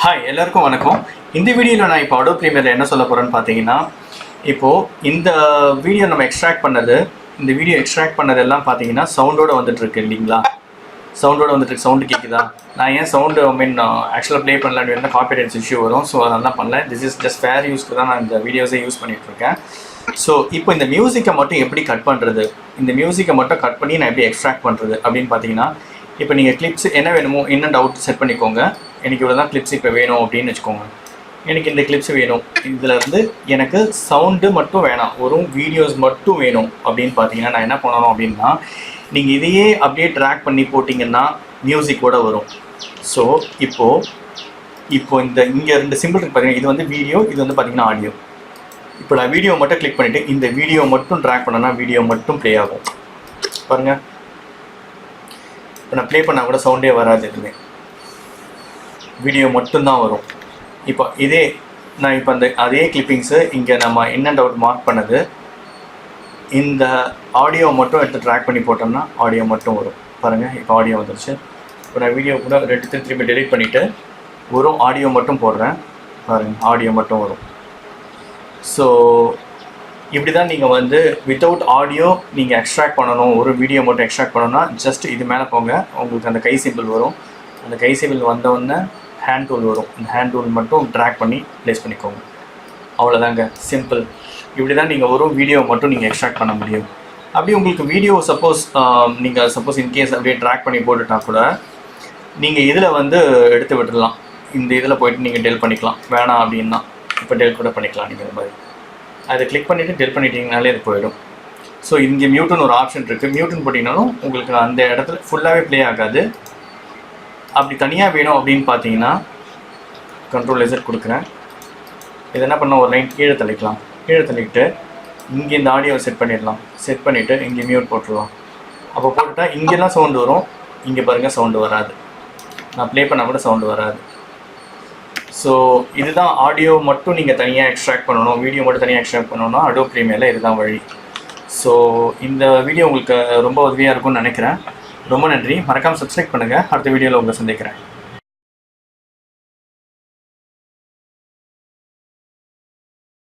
Hi எல்லாருக்கும் வணக்கம். இந்த வீடியோவில் நான் இப்போ Adobe Premiere என்ன சொல்ல போகிறேன்னு பார்த்தீங்கன்னா, இப்போது இந்த வீடியோ நம்ம இந்த வீடியோ எக்ஸ்ட்ராக்ட் பண்ணதெல்லாம் பார்த்தீங்கன்னா சவுண்டோடு வந்துட்டுருக்கு இல்லைங்களா? சவுண்டோடு வந்துட்டு சவுண்டு கேட்குதா? நான் ஏன் சவுண்டு ஆக்சுவலாக ப்ளே பண்ணலான்னு என்ன காப்பிரைட்ஸ் இஷ்யூ வரும். ஸோ அதெல்லாம் பண்ணல. திஸ் இஸ் ஜஸ்ட் ஃபேர் யூஸ்க்கு தான் நான் இந்த வீடியோஸை யூஸ் பண்ணிகிட்ருக்கேன். ஸோ இப்போ இந்த மியூசிக்கை மட்டும் எப்படி கட் பண்ணுறது, இந்த மியூசிக்கை மட்டும் கட் பண்ணி நான் எப்படி எக்ஸ்ட்ராக்ட் பண்ணுறது அப்படின்னு பார்த்தீங்கன்னா, இப்போ நீங்கள் கிளிப்ஸ் என்ன வேணுமோ இன்னும் டவுட் செட் பண்ணிக்கோங்க. எனக்கு இவ்வளோ தான் கிளிப்ஸ் இப்போ வேணும் அப்படின்னு வச்சுக்கோங்க. எனக்கு இந்த கிளிப்ஸ் வேணும், இதிலேருந்து எனக்கு சவுண்டு மட்டும் வேணாம், ஒரு வீடியோஸ் மட்டும் வேணும் அப்படின்னு பார்த்தீங்கன்னா நான் என்ன பண்ணணும் அப்படின்னா, நீங்கள் இதையே அப்படியே ட்ராக் பண்ணி போட்டிங்கன்னா மியூசிக்கோடு வரும். ஸோ இப்போ இங்கே 2 சிம்பிள் இருக்குது பார்த்தீங்கன்னா, இது வந்து வீடியோ, இது வந்து பார்த்தீங்கன்னா ஆடியோ. இப்போ நான் வீடியோ மட்டும் கிளிக் பண்ணிவிட்டு இந்த வீடியோ மட்டும் ட்ராக் பண்ணேன்னா வீடியோ மட்டும் ப்ளே ஆகும். பாருங்கள், இப்போ நான் ப்ளே பண்ணால் கூட சவுண்டே வராது, எதுவுமே வீடியோ மட்டும்தான் வரும். இப்போ நான் இப்போ அதே கிளிப்பிங்ஸு இங்கே நம்ம என்ன டவுட் மார்க் பண்ணது, இந்த ஆடியோ மட்டும் எடுத்து ட்ராக் பண்ணி போட்டோம்னா ஆடியோ மட்டும் வரும். பாருங்கள், இப்போ ஆடியோ வந்துருச்சு. இப்போ நான் வீடியோ கூட திருப்பி டெலிட் பண்ணிவிட்டு ஒரு ஆடியோ மட்டும் போடுறேன். பாருங்கள், ஆடியோ மட்டும் வரும். ஸோ இப்படி தான் நீங்கள் வந்து வித்தவுட் ஆடியோ நீங்கள் எக்ஸ்ட்ராக்ட் பண்ணணும், ஒரு வீடியோ மட்டும் எக்ஸ்ட்ராக்ட் பண்ணணும்னா ஜஸ்ட் இது மேலே போங்க, உங்களுக்கு அந்த கை சிம்பிள் வரும். அந்த கை சிம்பிள் வந்தவுடனே ஹேண்ட் டூல் வரும். இந்த ஹேண்ட் டூல் மட்டும் ட்ராக் பண்ணி ப்ளேஸ் பண்ணிக்கோங்க. அவ்வளோதாங்க, சிம்பிள். இப்படி தான் நீங்கள் ஒரு வீடியோ மட்டும் நீங்கள் எக்ஸ்ட்ராக்ட் பண்ண முடியும். அப்படி உங்களுக்கு வீடியோ சப்போஸ் இன்கேஸ் அப்படியே ட்ராக் பண்ணி போட்டுட்டா கூட நீங்கள் இதில் வந்து எடுத்து விட்டுடலாம். இந்த இதில் போய்ட்டு நீங்கள் டெல் பண்ணிக்கலாம். வேணாம் அப்படின்னா இப்போ டெல் கூட பண்ணிக்கலாம். நீங்கள் இந்த மாதிரி அதை கிளிக் பண்ணிவிட்டு டெல் பண்ணிட்டீங்கனாலே அது போயிடும். ஸோ இங்கே மியூட்டுன்னு ஒரு ஆப்ஷன் இருக்குது. மியூட்டுன்னு போட்டிங்கனாலும் உங்களுக்கு அந்த இடத்துல ஃபுல்லாகவே ப்ளே ஆகாது. அப்படி தனியாக வேணும் அப்படின்னு பார்த்தீங்கன்னா கண்ட்ரோல் Z கொடுக்குறேன். இது என்ன பண்ணால் ஒரு லைன் கீழே தள்ளிக்கலாம். கீழே தள்ளிக்கிட்டு இங்கே இந்த ஆடியோவை செட் பண்ணிடலாம். செட் பண்ணிவிட்டு இங்கே மியூட் போட்டுடலாம். அப்போ போட்டுட்டால் இங்கெல்லாம் சவுண்டு வரும், இங்கே பாருங்கள் சவுண்டு வராது. நான் ப்ளே பண்ணால் கூட சவுண்டு வராது. ஸோ இதுதான் ஆடியோ மட்டும் நீங்கள் தனியாக எக்ஸ்ட்ராக்ட் பண்ணணும், வீடியோ மட்டும் தனியாக எக்ஸ்ட்ராக்ட் பண்ணணும்னா Adobe Premiere இதுதான் வழி. ஸோ இந்த வீடியோ உங்களுக்கு ரொம்ப உதவியாக இருக்கும்னு நினைக்கிறேன். ரொம்ப நன்றி. மறக்காமல் சப்ஸ்கிரைப் பண்ணுங்கள். அடுத்த வீடியோவில் உங்களை சந்திக்கிறேன்.